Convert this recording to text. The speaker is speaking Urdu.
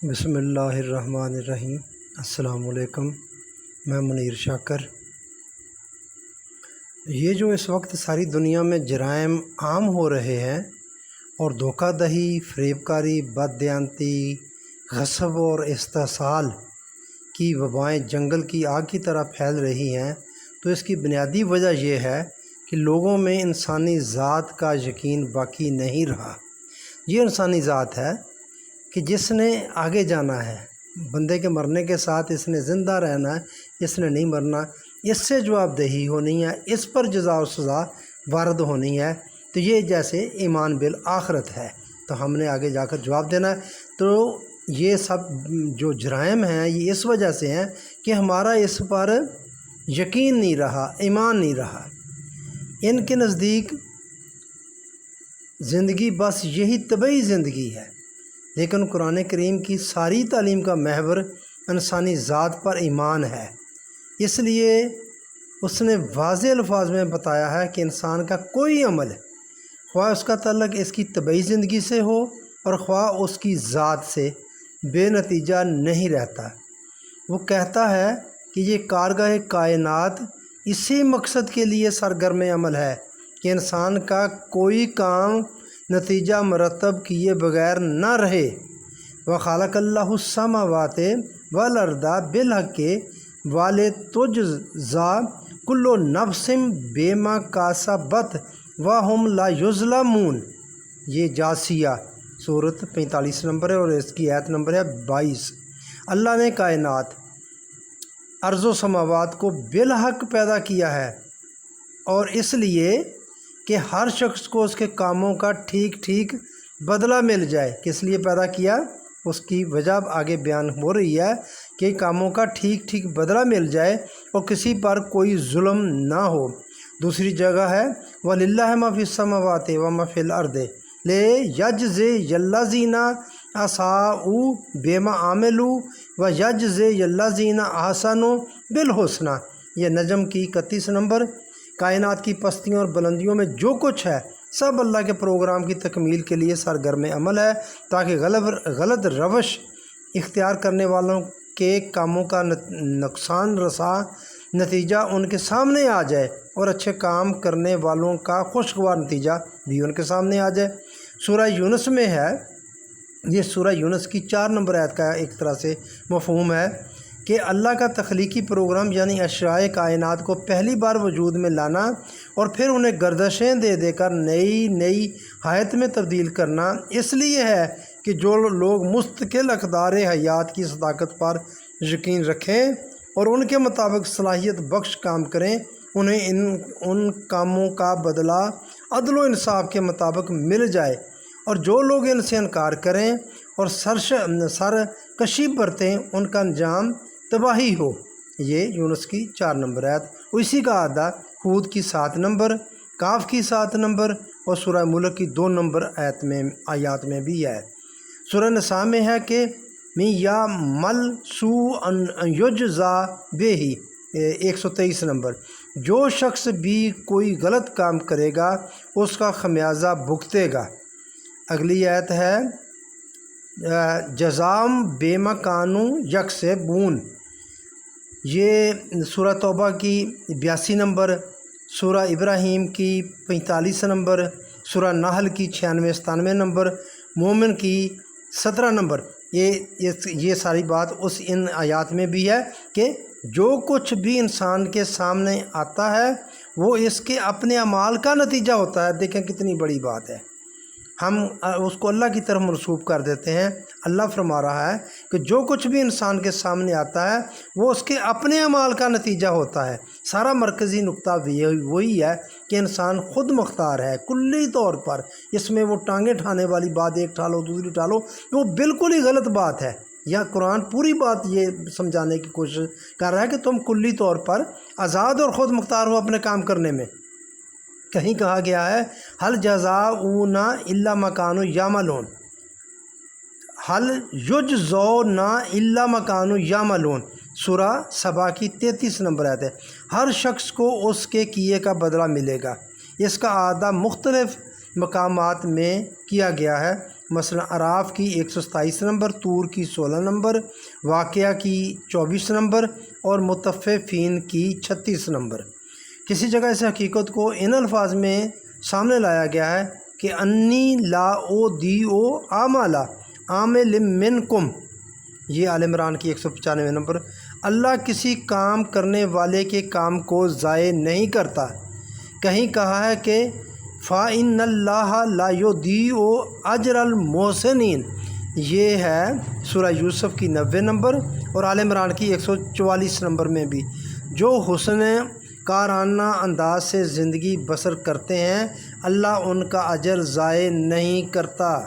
بسم اللہ الرحمن الرحیم۔ السلام علیکم، میں منیر شاکر۔ یہ جو اس وقت ساری دنیا میں جرائم عام ہو رہے ہیں اور دھوکہ دہی، فریب کاری، بددیانتی، غصب اور استحصال کی وبائیں جنگل کی آگ کی طرح پھیل رہی ہیں، تو اس کی بنیادی وجہ یہ ہے کہ لوگوں میں انسانی ذات کا یقین باقی نہیں رہا۔ یہ انسانی ذات ہے کہ جس نے آگے جانا ہے، بندے کے مرنے کے ساتھ اس نے زندہ رہنا ہے، اس نے نہیں مرنا، اس سے جواب دہی ہونی ہے، اس پر جزا و سزا وارد ہونی ہے۔ تو یہ جیسے ایمان بالآخرت ہے، تو ہم نے آگے جا کر جواب دینا ہے۔ تو یہ سب جو جرائم ہیں یہ اس وجہ سے ہیں کہ ہمارا اس پر یقین نہیں رہا، ایمان نہیں رہا۔ ان کے نزدیک زندگی بس یہی طبعی زندگی ہے، لیکن قرآن کریم کی ساری تعلیم کا محور انسانی ذات پر ایمان ہے۔ اس لیے اس نے واضح الفاظ میں بتایا ہے کہ انسان کا کوئی عمل، خواہ اس کا تعلق اس کی طبعی زندگی سے ہو اور خواہ اس کی ذات سے، بے نتیجہ نہیں رہتا۔ وہ کہتا ہے کہ یہ کارگاہ کائنات اسی مقصد کے لیے سرگرم عمل ہے کہ انسان کا کوئی کام نتیجہ مرتب کیے بغیر نہ رہے۔ وَخَلَقَ اللَّهُ السَّمَاوَاتِ وَالْأَرْضَ بِالْحَقِّ وَلِتُجْزَىٰ كُلُّ نَفْسٍ بِمَا كَسَبَتْ وَهُمْ لَا يُظْلَمُونَ۔ یہ جاثیہ سورت 45 نمبر ہے اور اس کی آیت نمبر ہے 22۔ اللہ نے کائنات، ارض و سماوات کو بالحق پیدا کیا ہے، اور اس لیے کہ ہر شخص کو اس کے کاموں کا ٹھیک ٹھیک بدلہ مل جائے۔ کس لیے پیدا کیا؟ اس کی وجہ آگے بیان ہو رہی ہے کہ کاموں کا ٹھیک ٹھیک بدلہ مل جائے اور کسی پر کوئی ظلم نہ ہو۔ دوسری جگہ ہے وَلِلَّهِ مَا فِي السَّمَاوَاتِ وَمَا فِي الْأَرْضِ لِيَجْزِيَ الَّذِينَ أَسَاءُوا بِمَا عَمِلُوا وَيَجْزِيَ الَّذِينَ أَحْسَنُوا بِالْحُسْنَى۔ یہ نجم کی 31 نمبر۔ کائنات کی پستیوں اور بلندیوں میں جو کچھ ہے سب اللہ کے پروگرام کی تکمیل کے لیے سرگرم عمل ہے، تاکہ غلط روش اختیار کرنے والوں کے کاموں کا نقصان رسا نتیجہ ان کے سامنے آ جائے اور اچھے کام کرنے والوں کا خوشگوار نتیجہ بھی ان کے سامنے آ جائے۔ سورہ یونس میں ہے، یہ سورہ یونس کی 4 نمبر آیت کا ایک طرح سے مفہوم ہے کہ اللہ کا تخلیقی پروگرام یعنی اشیاء کائنات کو پہلی بار وجود میں لانا اور پھر انہیں گردشیں دے دے کر نئی حیات میں تبدیل کرنا اس لیے ہے کہ جو لوگ مستقل اقدار حیات کی صداقت پر یقین رکھیں اور ان کے مطابق صلاحیت بخش کام کریں، انہیں ان کاموں کا بدلہ عدل و انصاف کے مطابق مل جائے، اور جو لوگ ان سے انکار کریں اور سرکشی برتیں ان کا انجام تباہی ہو۔ یہ یونس کی 4 نمبر آیت۔ اسی کا اعادہ ہود کی 7 نمبر، کاف کی 7 نمبر اور سورہ ملک کی 2 نمبر آیات میں بھی ہے۔ سورہ نساء میں ہے کہ من یعمل سوءا یجزا بہ، 123 نمبر۔ جو شخص بھی کوئی غلط کام کرے گا اس کا خمیازہ بھگتے گا۔ اگلی آیت ہے جزام بما کانوا یکسبون۔ یہ سورہ توبہ کی 82 نمبر، سورہ ابراہیم کی 45 نمبر، سورہ نحل کی 96-97 نمبر، مومن کی 17 نمبر۔ یہ ساری بات ان آیات میں بھی ہے کہ جو کچھ بھی انسان کے سامنے آتا ہے وہ اس کے اپنے اعمال کا نتیجہ ہوتا ہے۔ دیکھیں کتنی بڑی بات ہے، ہم اس کو اللہ کی طرف منسوب کر دیتے ہیں۔ اللہ فرما رہا ہے کہ جو کچھ بھی انسان کے سامنے آتا ہے وہ اس کے اپنے اعمال کا نتیجہ ہوتا ہے۔ سارا مرکزی نقطہ وہی ہے کہ انسان خود مختار ہے کلی طور پر۔ اس میں وہ ٹانگیں ٹھانے والی بات ایک ٹھالو دوسری ٹھالو، وہ بالکل ہی غلط بات ہے۔ یا قرآن پوری بات یہ سمجھانے کی کوشش کر رہا ہے کہ تم کلی طور پر آزاد اور خود مختار ہو اپنے کام کرنے میں۔ کہیں کہا گیا ہے حل جزاؤن الا ما کانوا یعملون، حل یجزون الا ما کانوا یعملون، سورہ سبا کی 33 نمبر آیت ہے۔ ہر شخص کو اس کے کیے کا بدلہ ملے گا۔ اس کا اعادہ مختلف مقامات میں کیا گیا ہے۔ مثلا اعراف کی 127 نمبر، طور کی 16 نمبر، واقعہ کی 24 نمبر اور مطففین کی 36 نمبر۔ کسی جگہ اس حقیقت کو ان الفاظ میں سامنے لایا گیا ہے کہ انی لا او دی او عاملہ عامل منکم، یہ آل عمران کی 195 نمبر۔ اللہ کسی کام کرنے والے کے کام کو ضائع نہیں کرتا۔ کہیں کہا ہے کہ فَإِنَّ اللَّهَ لَا يُضِيعُ أَجْرَ الْمُحْسِنِينَ، یہ ہے سورہ یوسف کی 90 نمبر اور آل عمران کی 144 نمبر میں بھی۔ جو حسن کارانہ انداز سے زندگی بسر کرتے ہیں اللہ ان کا اجر ضائع نہیں کرتا۔